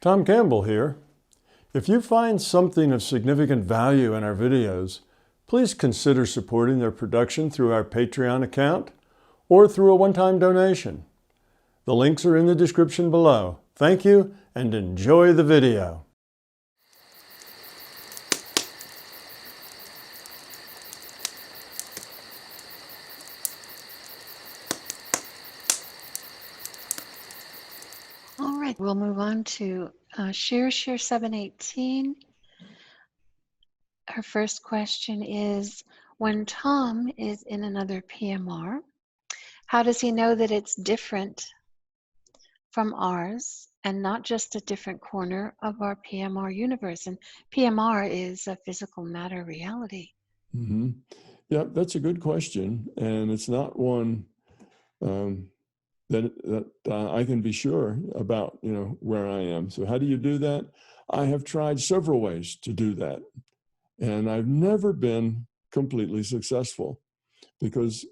Tom Campbell here. If you find something of significant value in our videos, please consider supporting their production through our Patreon account or through a one-time donation. The links are in the description below. Thank you and enjoy the video. All right, we'll move on to Share 718. Her first question is, when Tom is in another PMR, how does he know that it's different from ours and not just a different corner of our PMR universe? And PMR is a physical matter reality. Mm-hmm. Yeah, that's a good question. And it's not one that I can be sure about, where I am. So how do you do that? I have tried several ways to do that. And I've never been completely successful, because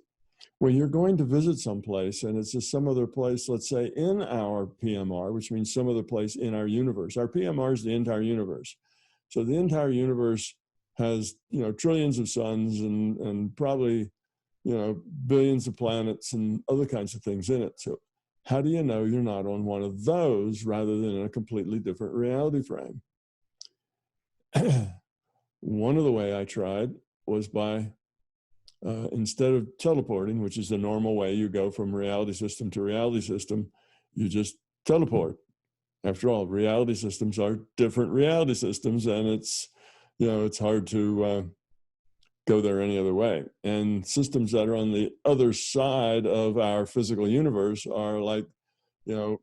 when you're going to visit someplace and it's just some other place, let's say in our PMR, which means some other place in our universe, our PMR is the entire universe. So the entire universe has, trillions of suns and probably, billions of planets and other kinds of things in it. So how do you know you're not on one of those rather than in a completely different reality frame? One of the way I tried was by, instead of teleporting, which is the normal way you go from reality system to reality system, you just teleport. After all, reality systems are different reality systems, and it's hard to go there any other way. And systems that are on the other side of our physical universe are like,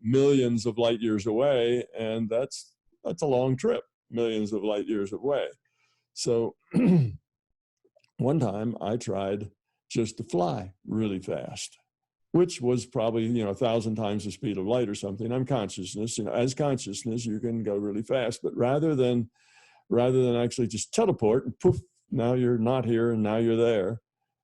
millions of light years away, and that's a long trip, millions of light years away. So one time I tried just to fly really fast, which was probably, 1,000 times the speed of light or something. I'm consciousness, as consciousness, you can go really fast, but rather than actually just teleport and poof, now you're not here and now you're there.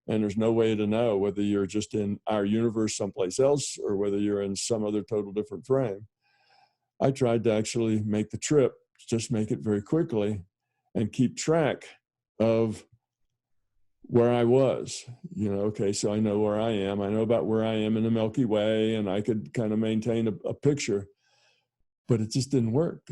And there's no way to know whether you're just in our universe someplace else or whether you're in some other total different frame. I tried to actually make the trip, just make it very quickly and keep track of where I was, okay, so I know where I am. I know about where I am in the Milky Way, and I could kind of maintain a picture, but it just didn't work.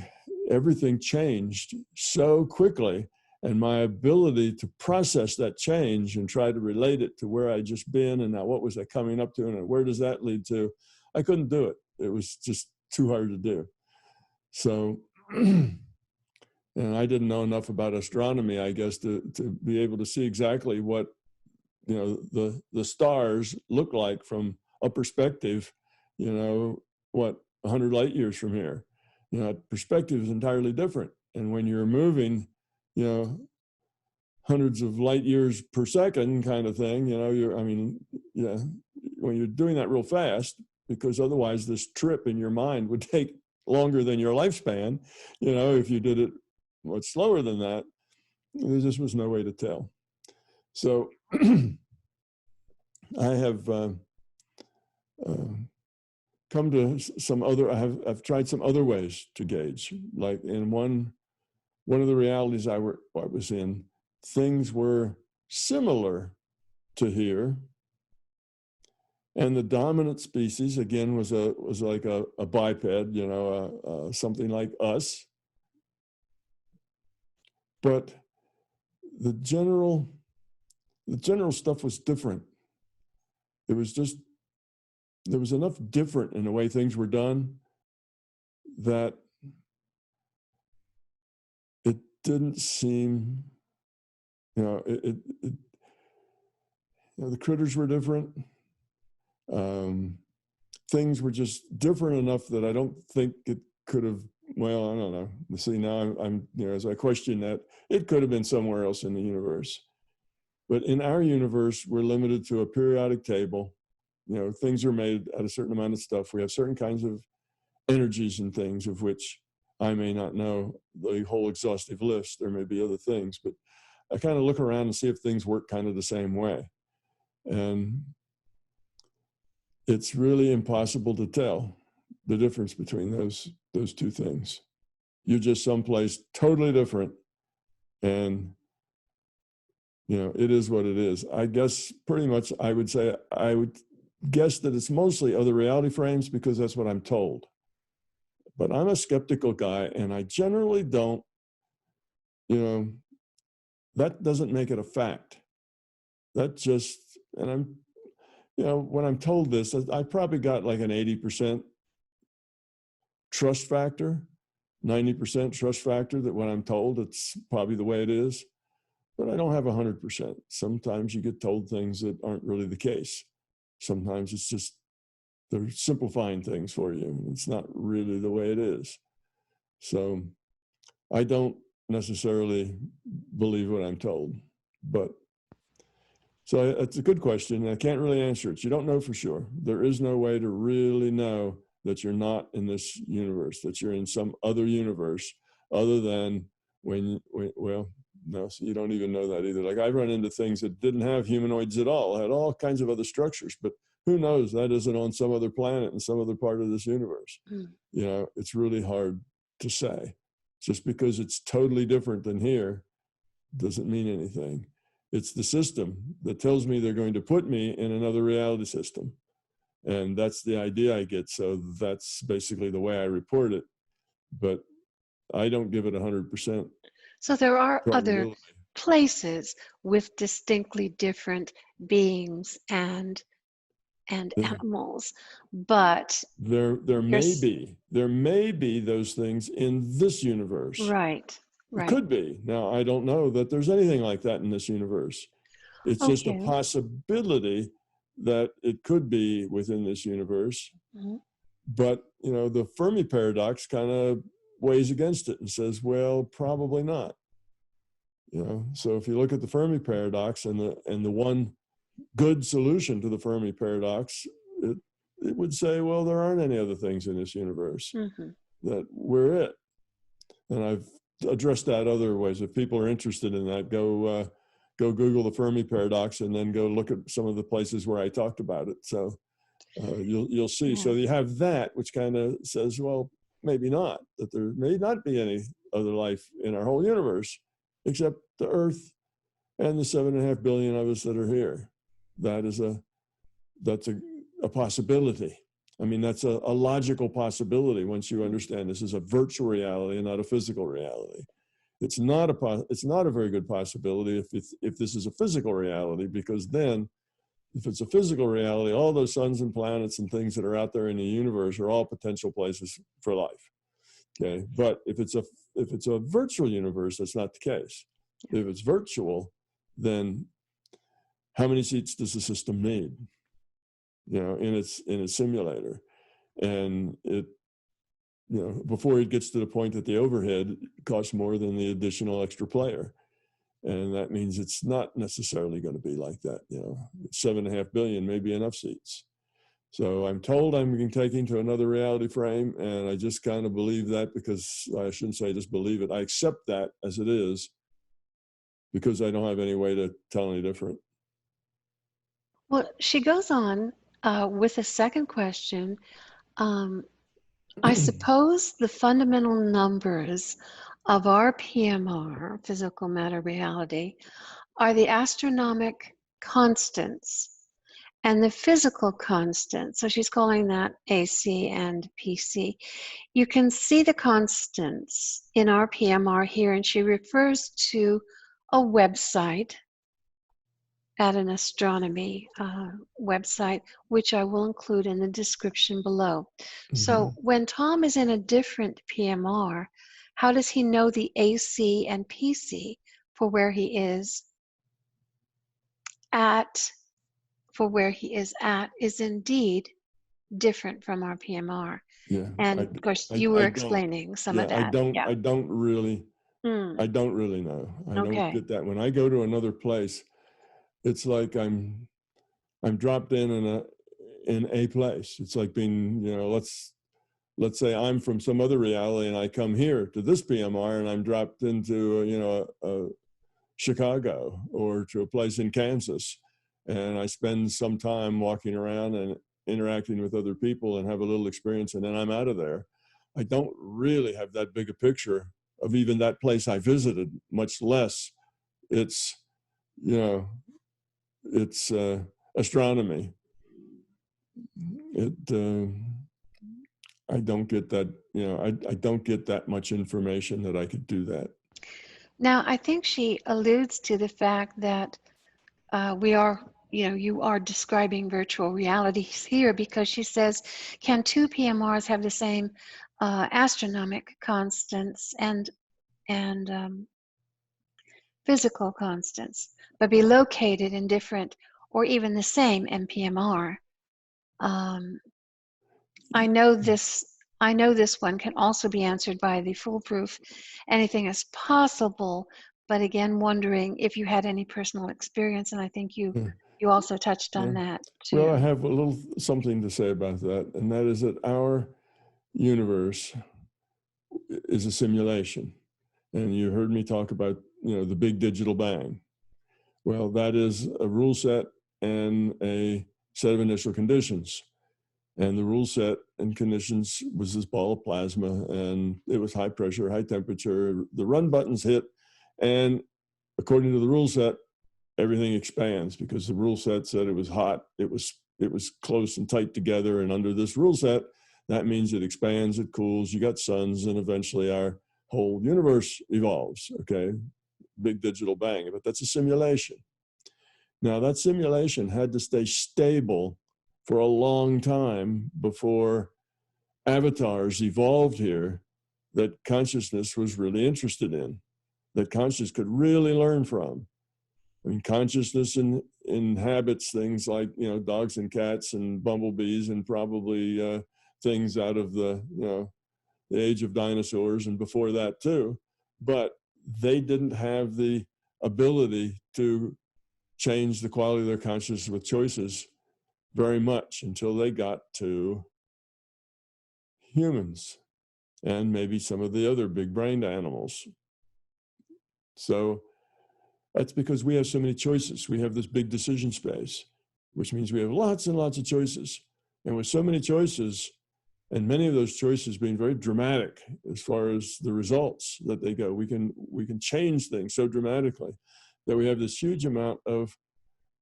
Everything changed so quickly, and my ability to process that change and try to relate it to where I'd just been and now what was I coming up to and where does that lead to, I couldn't do it. It was just too hard to do. So, and I didn't know enough about astronomy, I guess, to be able to see exactly what, the stars look like from a perspective, 100 light years from here. Perspective is entirely different. And when you're moving, hundreds of light years per second kind of thing, when you're doing that real fast, because otherwise this trip in your mind would take longer than your lifespan, if you did it much slower than that, there just was no way to tell. So I have come to I've tried some other ways to gauge. Like in one of the realities I was in, things were similar to here. And the dominant species, again, was like a biped, something like us. But the general stuff was different. There was enough different in the way things were done that it didn't seem, the critters were different. Things were just different enough that I don't think it could have, well, I don't know. See, now I'm as I question that, it could have been somewhere else in the universe. But in our universe, we're limited to a periodic table. Things are made out of a certain amount of stuff. We have certain kinds of energies and things of which I may not know the whole exhaustive list. There may be other things, but I kind of look around and see if things work kind of the same way. And it's really impossible to tell the difference between those two things. You're just someplace totally different. And, you know, it is what it is. I guess pretty much I would guess that it's mostly other reality frames because that's what I'm told. But I'm a skeptical guy, and I generally don't, you know, that doesn't make it a fact. That just, and I'm, you know, when I'm told this, I probably got like an 80% trust factor, 90% trust factor that when I'm told, it's probably the way it is. But I don't have 100%. Sometimes you get told things that aren't really the case. Sometimes it's just, they're simplifying things for you. It's not really the way it is. So I don't necessarily believe what I'm told, but so it's a good question. I can't really answer it. You don't know for sure. There is no way to really know that you're not in this universe, that you're in some other universe other than well, no, so you don't even know that either. Like I've run into things that didn't have humanoids at all, had all kinds of other structures, but who knows? That isn't on some other planet in some other part of this universe. You know, it's really hard to say. Just because it's totally different than here doesn't mean anything. It's the system that tells me they're going to put me in another reality system. And that's the idea I get. So that's basically the way I report it. But I don't give it 100%. So there are other probability. places with distinctly different beings and animals, but there may be those things in this universe. Right. It could be. Now, I don't know that there's anything like that in this universe. It's just a possibility that it could be within this universe. But, you know, the Fermi paradox kind of weighs against it and says, well, probably not. You know, so if you look at the Fermi paradox and the one good solution to the Fermi paradox, it would say, well, there aren't any other things in this universe, that we're it. And I've addressed that other ways. If people are interested in that, go Google the Fermi paradox and then go look at some of the places where I talked about it. So you'll see. Yeah. So you have that, which kind of says, well, maybe not, that there may not be any other life in our whole universe except the Earth and the 7.5 billion of us that are here. That's a possibility. I mean, that's a logical possibility once you understand this is a virtual reality and not a physical reality. It's not a very good possibility if this is a physical reality, because then if it's a physical reality, all those suns and planets and things that are out there in the universe are all potential places for life. Okay, but if it's a virtual universe, that's not the case. If it's virtual, then how many seats does the system need? You know, in its simulator, and it, you know, before it gets to the point that the overhead costs more than the additional extra player, and that means it's not necessarily going to be like that. You know, 7.5 billion may be enough seats. So I'm told I'm being taken to another reality frame, and I just kind of believe that, because I shouldn't say just believe it. I accept that as it is, because I don't have any way to tell any different. Well, she goes on with a second question. I suppose the fundamental numbers of our PMR, physical matter reality, are the astronomic constants and the physical constant. So she's calling that AC and PC. You can see the constants in our PMR here, and she refers to a website, at an astronomy website, which I will include in the description below. So when Tom is in a different PMR, how does he know the AC and PC for where he is at, is indeed different from our PMR? Yeah. And of course, you were explaining some of that. I don't really know. I don't get that. When I go to another place, it's like I'm dropped in a place. It's like being, you know, let's say I'm from some other reality and I come here to this PMR and I'm dropped into, you know, Chicago or to a place in Kansas, and I spend some time walking around and interacting with other people and have a little experience, and then I'm out of there. I don't really have that big a picture of even that place I visited, much less it's, you know, it's astronomy. I don't get that, you know, I don't get that much information that I could do that. Now, I think she alludes to the fact that we are, you know, you are describing virtual realities here, because she says, can two PMRs have the same astronomic constants and physical constants, but be located in different or even the same MPMR? I know this one can also be answered by the foolproof anything is possible, but again, wondering if you had any personal experience, and I think you also touched on that too. Well, I have a little something to say about that, and that is that our universe is a simulation. And you heard me talk about, you know, the big digital bang. Well, that is a rule set and a set of initial conditions. And the rule set and conditions was this ball of plasma, and it was high pressure, high temperature. The run buttons hit, and according to the rule set, everything expands, because the rule set said it was hot, it was close and tight together. And under this rule set, that means it expands, it cools, you got suns, and eventually our whole universe evolves. Okay, big digital bang. But that's a simulation. Now, that simulation had to stay stable for a long time before avatars evolved here that consciousness was really interested in, that consciousness could really learn from. I mean, consciousness inhabits things like, you know, dogs and cats and bumblebees, and probably things out of the, you know, the age of dinosaurs and before that too. But they didn't have the ability to change the quality of their consciousness with choices very much until they got to humans and maybe some of the other big-brained animals. So that's because we have so many choices. We have this big decision space, which means we have lots and lots of choices. And with so many choices, and many of those choices being very dramatic as far as the results that they go, we can change things so dramatically that we have this huge amount of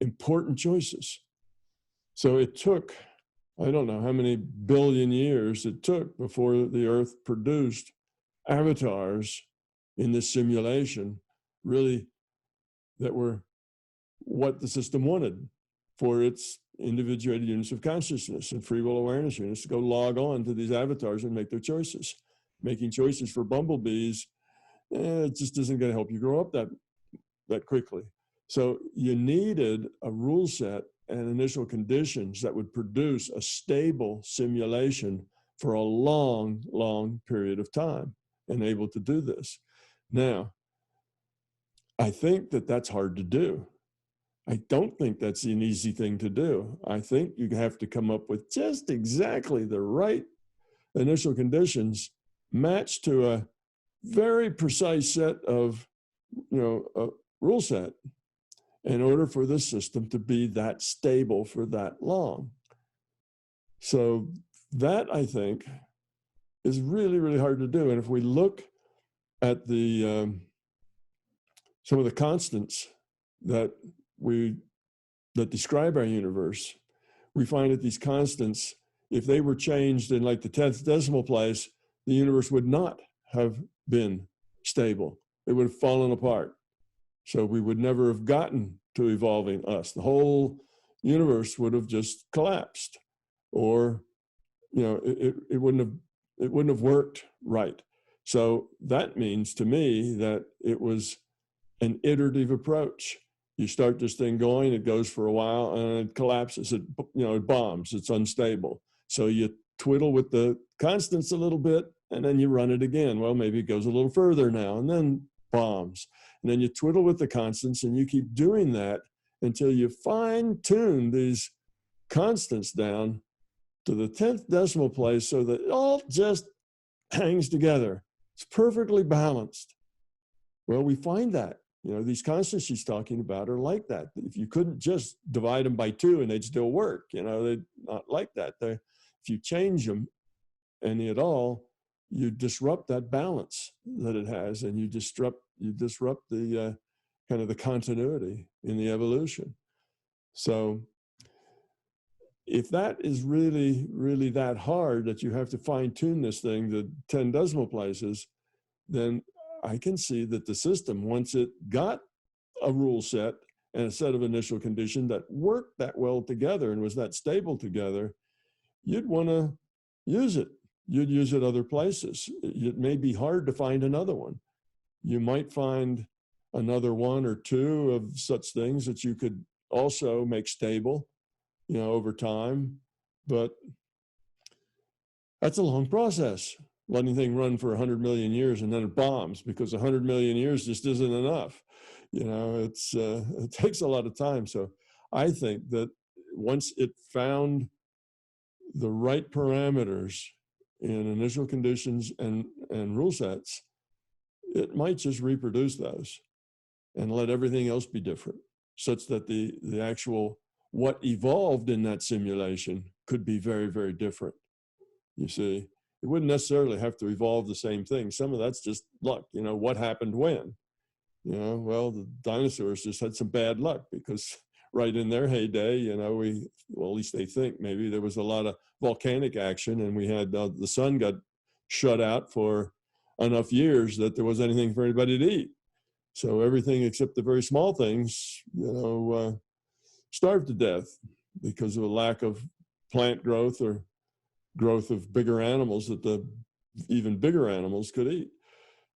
important choices. So it took, I don't know how many billion years it took before the Earth produced avatars in this simulation, really, that were what the system wanted for its individuated units of consciousness and free will awareness units to go log on to these avatars and make their choices. Making choices for bumblebees, it just isn't going to help you grow up that quickly. So you needed a rule set and initial conditions that would produce a stable simulation for a long, long period of time and able to do this. Now, I think that that's hard to do. I don't think that's an easy thing to do. I think you have to come up with just exactly the right initial conditions matched to a very precise set of, you know, a rule set in order for the system to be that stable for that long. So that, I think, is really, really hard to do. And if we look at the some of the constants that describe our universe, we find that these constants, if they were changed in like the 10th decimal place, the universe would not have been stable. It would have fallen apart. So we would never have gotten to evolving us. The whole universe would have just collapsed, or, you know, it wouldn't have worked right. So that means to me that it was an iterative approach. You start this thing going, it goes for a while, and it collapses. It, you know, it bombs. It's unstable. So you twiddle with the constants a little bit, and then you run it again. Well, maybe it goes a little further now, and then bombs. And then you twiddle with the constants, and you keep doing that until you fine-tune these constants down to the 10th decimal place so that it all just hangs together. It's perfectly balanced. Well, we find that, you know, these constants she's talking about are like that. If you couldn't just divide them by 2 and they'd still work, you know, they're not like that. If you change them any at all, you disrupt that balance that it has, and you disrupt the kind of the continuity in the evolution. So if that is really, really that hard that you have to fine tune this thing to 10 decimal places, then I can see that the system, once it got a rule set and a set of initial conditions that worked that well together and was that stable together, you'd want to use it. You'd use it other places. It may be hard to find another one. You might find another one or two of such things that you could also make stable, over time, but that's a long process. Let anything run for 100 million years and then it bombs, because 100 million years just isn't enough. It takes a lot of time. So I think that once it found the right parameters in initial conditions and rule sets, it might just reproduce those and let everything else be different, such that the actual what evolved in that simulation could be very, very different. You see, it wouldn't necessarily have to evolve the same thing. Some of that's just luck. What happened when? Well, the dinosaurs just had some bad luck, because right in their heyday, at least they think maybe there was a lot of volcanic action, and we had the sun got shut out for enough years that there wasn't anything for anybody to eat. So everything except the very small things, starved to death because of a lack of plant growth or growth of bigger animals that the even bigger animals could eat.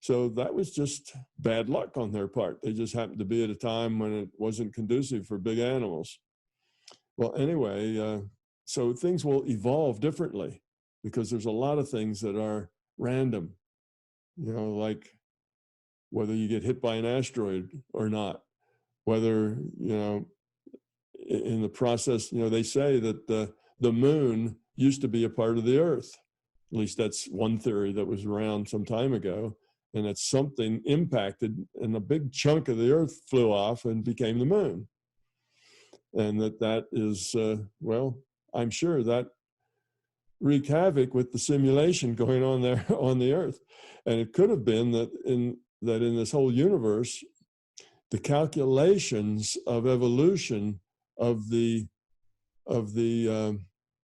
So that was just bad luck on their part. They just happened to be at a time when it wasn't conducive for big animals. Well, anyway, so things will evolve differently, because there's a lot of things that are random, like whether you get hit by an asteroid or not, whether, in the process, they say that the moon used to be a part of the Earth. At least that's one theory that was around some time ago. And that something impacted and a big chunk of the Earth flew off and became the moon. And that is, I'm sure that wreaked havoc with the simulation going on there on the Earth. And it could have been that in this whole universe, the calculations of evolution of the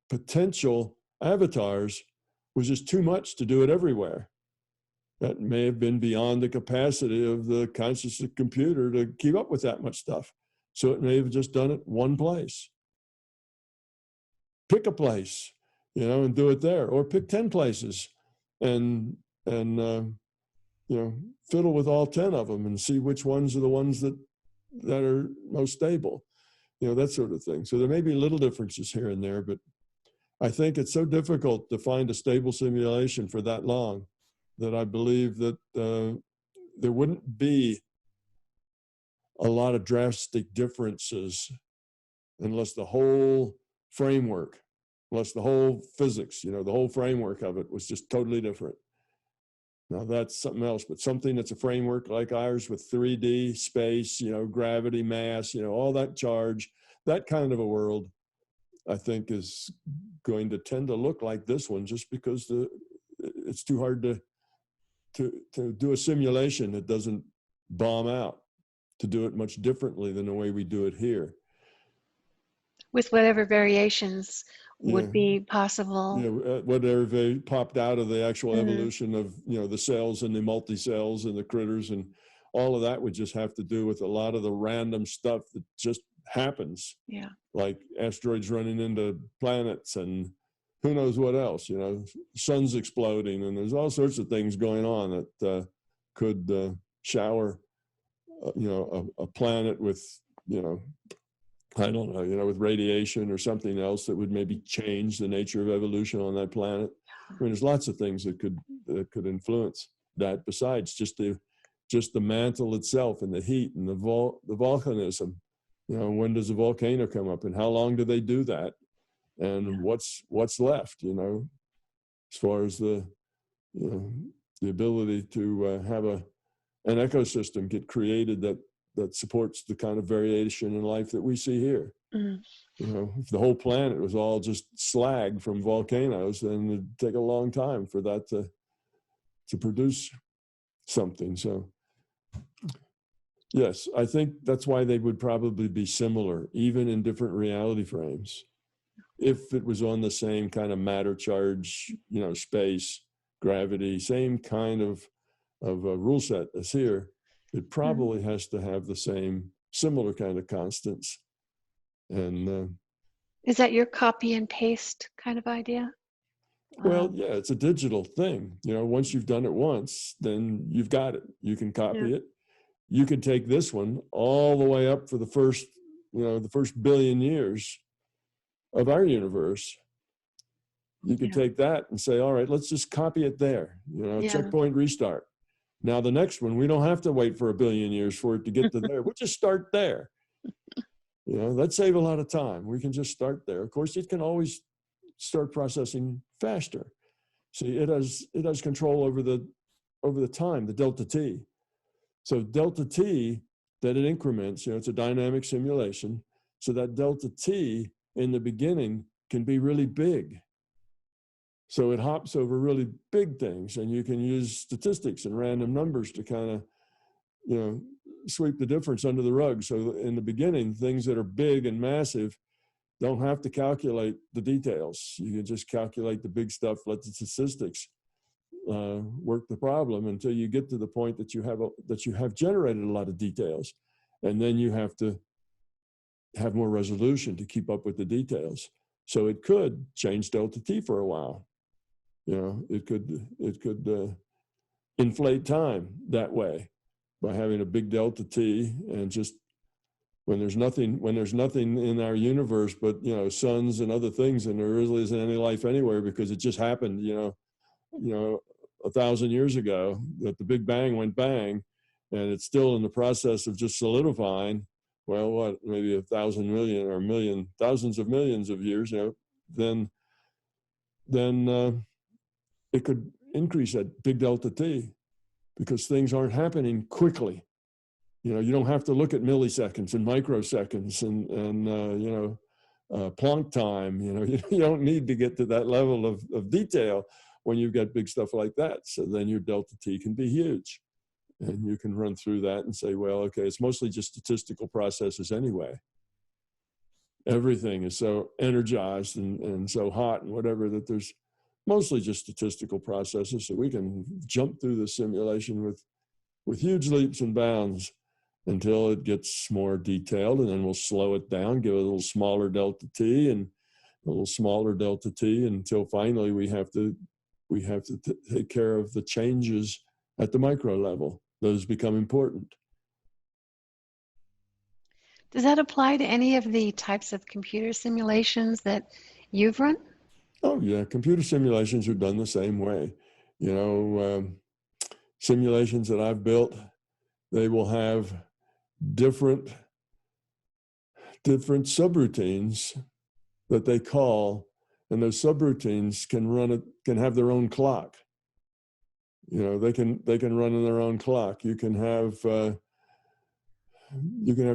potential avatars was just too much to do it everywhere. That may have been beyond the capacity of the conscious computer to keep up with that much stuff. So it may have just done it one place. Pick a place, and do it there, or pick 10 places and fiddle with all 10 of them and see which ones are the ones that are most stable, that sort of thing. So there may be little differences here and there, but I think it's so difficult to find a stable simulation for that long that I believe that there wouldn't be a lot of drastic differences unless the whole framework, unless the whole physics, the whole framework of it was just totally different. Now that's something else, but something that's a framework like ours with 3D, space, gravity, mass, all that charge, that kind of a world, I think is going to tend to look like this one, just because it's too hard to do a simulation that doesn't bomb out, to do it much differently than the way we do it here. With whatever variations would be possible. Whatever popped out of the actual evolution of, the cells and the multi-cells and the critters, and all of that would just have to do with a lot of the random stuff that just happens. Yeah. Like asteroids running into planets and who knows what else, suns exploding, and there's all sorts of things going on that could shower, a planet with, I don't know, with radiation or something else that would maybe change the nature of evolution on that planet. I mean, there's lots of things that could influence that, besides just the mantle itself and the heat and the volcanism. When does a volcano come up and how long do they do that? And what's left, as far as the ability to have an ecosystem get created that supports the kind of variation in life that we see here. If the whole planet was all just slag from volcanoes, then it'd take a long time for that to produce something. So yes, I think that's why they would probably be similar, even in different reality frames. If it was on the same kind of matter charge, space, gravity, same kind of a rule set as here, it probably has to have the same similar kind of constants. And is that your copy and paste kind of idea? well, yeah, it's a digital thing. Once you've done it once, then you've got it. You can copy it. You could take this one all the way up for the first billion years of our universe. You could take that and say, all right, let's just copy it there. Checkpoint, restart. Now the next one, we don't have to wait for a billion years for it to get to there. We'll just start there. That'd save a lot of time. We can just start there. Of course, it can always start processing faster. See, it has control over the time, the delta t. So delta t that it increments, it's a dynamic simulation. So that delta t in the beginning can be really big. So it hops over really big things, and you can use statistics and random numbers to kind of, sweep the difference under the rug. So in the beginning, things that are big and massive don't have to calculate the details. You can just calculate the big stuff, let the statistics work the problem until you get to the point that you have generated a lot of details, and then you have to have more resolution to keep up with the details. So it could change delta t for a while. It could inflate time that way by having a big delta t, and just when there's nothing in our universe but suns and other things, and there really isn't any life anywhere because it just happened 1,000 years ago that the Big Bang went bang, and it's still in the process of just solidifying. Well, maybe 1,000 million or million, thousands of millions of years, then it could increase that big delta t, because things aren't happening quickly. You don't have to look at milliseconds and microseconds and Planck time. You don't need to get to that level of detail when you've got big stuff like that. So then your delta t can be huge, and you can run through that and say, well, okay, it's mostly just statistical processes anyway. Everything is so energized and so hot and whatever that there's mostly just statistical processes. So we can jump through the simulation with huge leaps and bounds until it gets more detailed, and then we'll slow it down, give it a little smaller delta t and a little smaller delta t, until finally we have to take care of the changes at the micro level. Those become important. Does that apply to any of the types of computer simulations that you've run? Oh yeah, computer simulations are done the same way. Simulations that I've built, they will have different subroutines that they call, and those subroutines can have their own clock. They can run in their own clock. You can have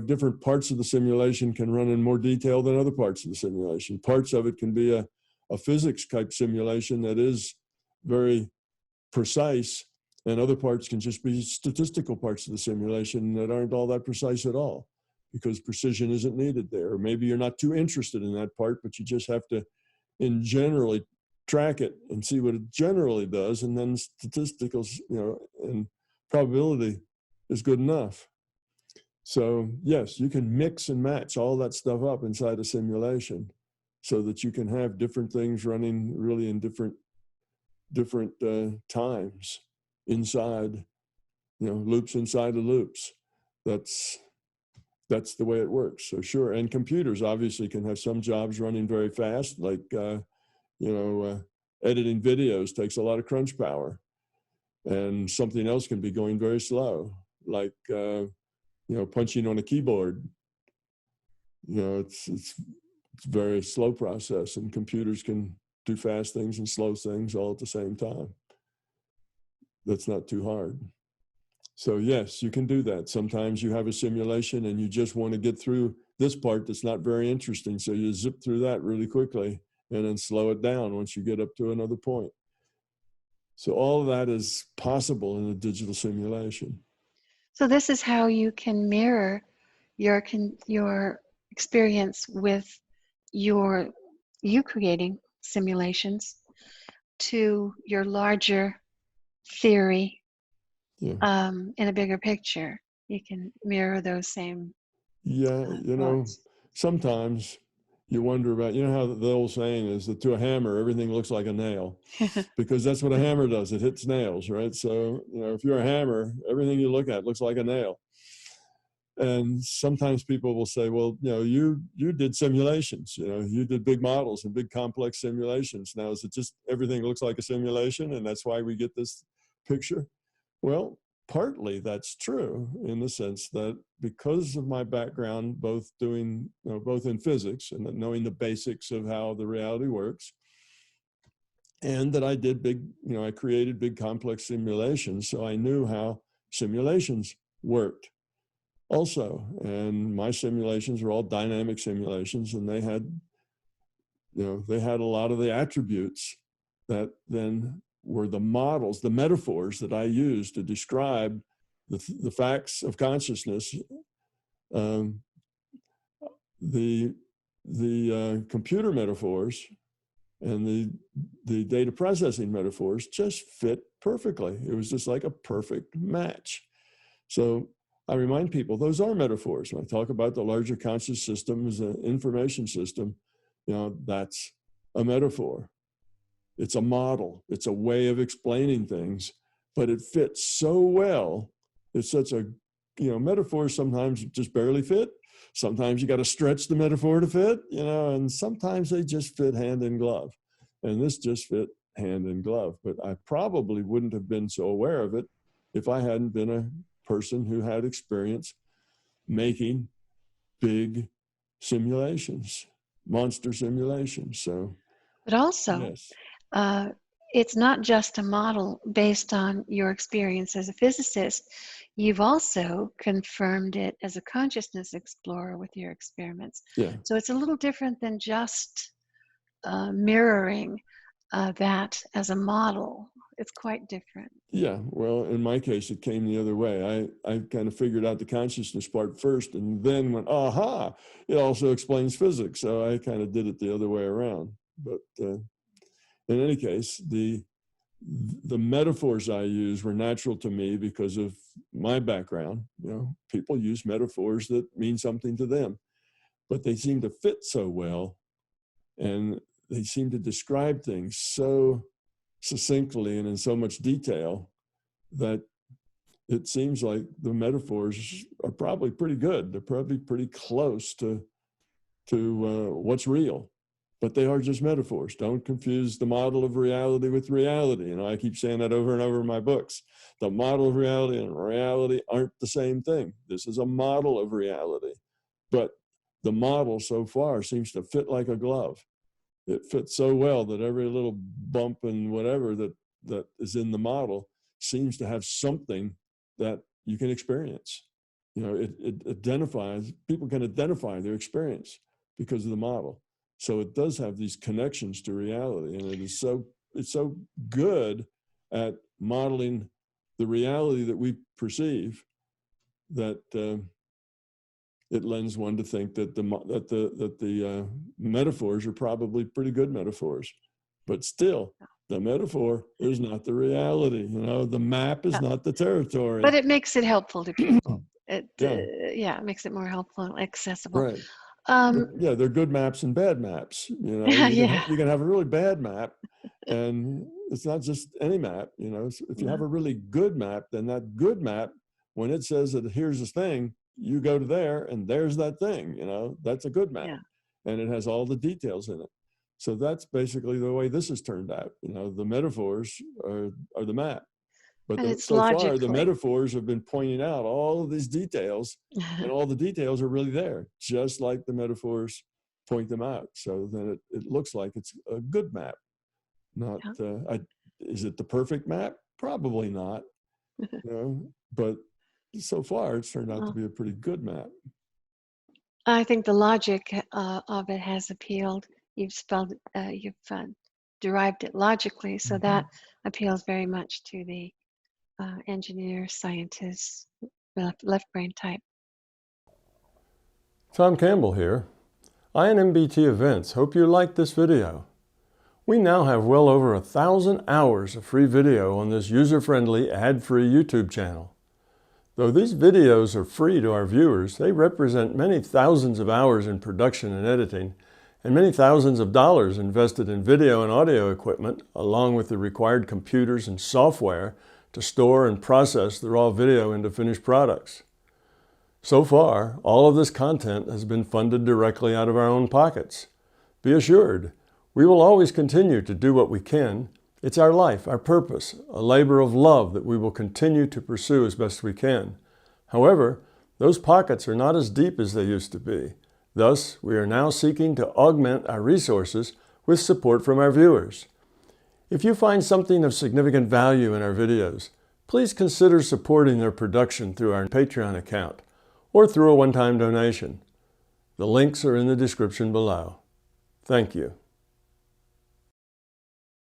different parts of the simulation can run in more detail than other parts of the simulation. Parts of it can be a physics type simulation that is very precise, and other parts can just be statistical parts of the simulation that aren't all that precise at all, because precision isn't needed there. Or maybe you're not too interested in that part, but you just have to generally track it and see what it generally does, and then statistical, and probability is good enough. So yes, you can mix and match all that stuff up inside a simulation so that you can have different things running really in different times inside, loops inside of loops. That's the way it works. So sure, and computers obviously can have some jobs running very fast, like editing videos takes a lot of crunch power, and something else can be going very slow, like punching on a keyboard. It's a very slow process, and computers can do fast things and slow things all at the same time. That's not too hard. So yes, you can do that. Sometimes you have a simulation and you just want to get through this part that's not very interesting, so you zip through that really quickly and then slow it down once you get up to another point. So all of that is possible in a digital simulation. So this is how you can mirror your experience with you creating simulations to your larger theory Yeah. in a bigger picture. You can mirror those same Yeah, thoughts. sometimes you wonder about, how the old saying is that to a hammer, everything looks like a nail, because that's what a hammer does. It hits nails, right? So, if you're a hammer, everything you look at looks like a nail. And sometimes people will say, well, you did simulations, you did big models and big complex simulations. Now, is it just everything looks like a simulation and that's why we get this picture? Well, partly that's true in the sense that because of my background, both in physics and knowing the basics of how the reality works, and that I did I created big complex simulations. So I knew how simulations worked also. And my simulations were all dynamic simulations, and they had a lot of the attributes that then were the models, the metaphors that I used to describe the facts of consciousness. The computer metaphors and the data processing metaphors just fit perfectly. It was just like a perfect match. So I remind people, those are metaphors. When I talk about the larger conscious system as an information system, that's a metaphor. It's a model. It's a way of explaining things, but it fits so well. It's such a, metaphors sometimes just barely fit. Sometimes you got to stretch the metaphor to fit, and sometimes they just fit hand in glove. And this just fit hand in glove. But I probably wouldn't have been so aware of it if I hadn't been a person who had experience making big simulations, monster simulations. So, But also, yes. it's not just a model based on your experience as a physicist. You've also confirmed it as a consciousness explorer with your experiments. Yeah. So it's a little different than just mirroring that as a model. It's quite different. Yeah, well, in my case, it came the other way. I kind of figured out the consciousness part first and then went, aha, it also explains physics. So I kind of did it the other way around. But in any case, the metaphors I use were natural to me because of my background. People use metaphors that mean something to them, but they seem to fit so well, and they seem to describe things so succinctly and in so much detail that it seems like the metaphors are probably pretty good. They're probably pretty close to what's real, but they are just metaphors. Don't confuse the model of reality with reality. I keep saying that over and over in my books. The model of reality and reality aren't the same thing. This is a model of reality, but the model so far seems to fit like a glove. It fits so well that every little bump and whatever that is in the model seems to have something that you can experience. It identifies, people can identify their experience because of the model. So it does have these connections to reality, and it's so good at modeling the reality that we perceive that it lends one to think that the metaphors are probably pretty good metaphors, but still, the metaphor is not the reality. The map is not the territory. But it makes it helpful to people. It Yeah. it makes it more helpful and accessible. Right. Yeah, they're good maps and bad maps. Yeah. You can have a really bad map, and it's not just any map. If you have a really good map, then that good map, when it says that here's this thing, you go to there and there's that thing. That's a good map, and it has all the details in it. So that's basically the way this has turned out. The metaphors are the map. But And it's so far, the logically. metaphors have been pointing out all of these details, and all the details are really there, just like the metaphors point them out. So then it looks like it's a good map. Not is it the perfect map? Probably not. But so far, it's turned out to be a pretty good map. I think the logic of it has appealed. You've derived it logically. So that appeals very much to the engineer, scientist, left brain type. Tom Campbell here. I and MBT Events hope you liked this video. We now have well over 1,000 hours of free video on this user-friendly, ad-free YouTube channel. Though these videos are free to our viewers, they represent many thousands of hours in production and editing, and many thousands of dollars invested in video and audio equipment, along with the required computers and software to store and process the raw video into finished products. So far, all of this content has been funded directly out of our own pockets. Be assured, we will always continue to do what we can. It's our life, our purpose, a labor of love that we will continue to pursue as best we can. However, those pockets are not as deep as they used to be. Thus, we are now seeking to augment our resources with support from our viewers. If you find something of significant value in our videos, please consider supporting their production through our Patreon account or through a one-time donation. The links are in the description below. Thank you.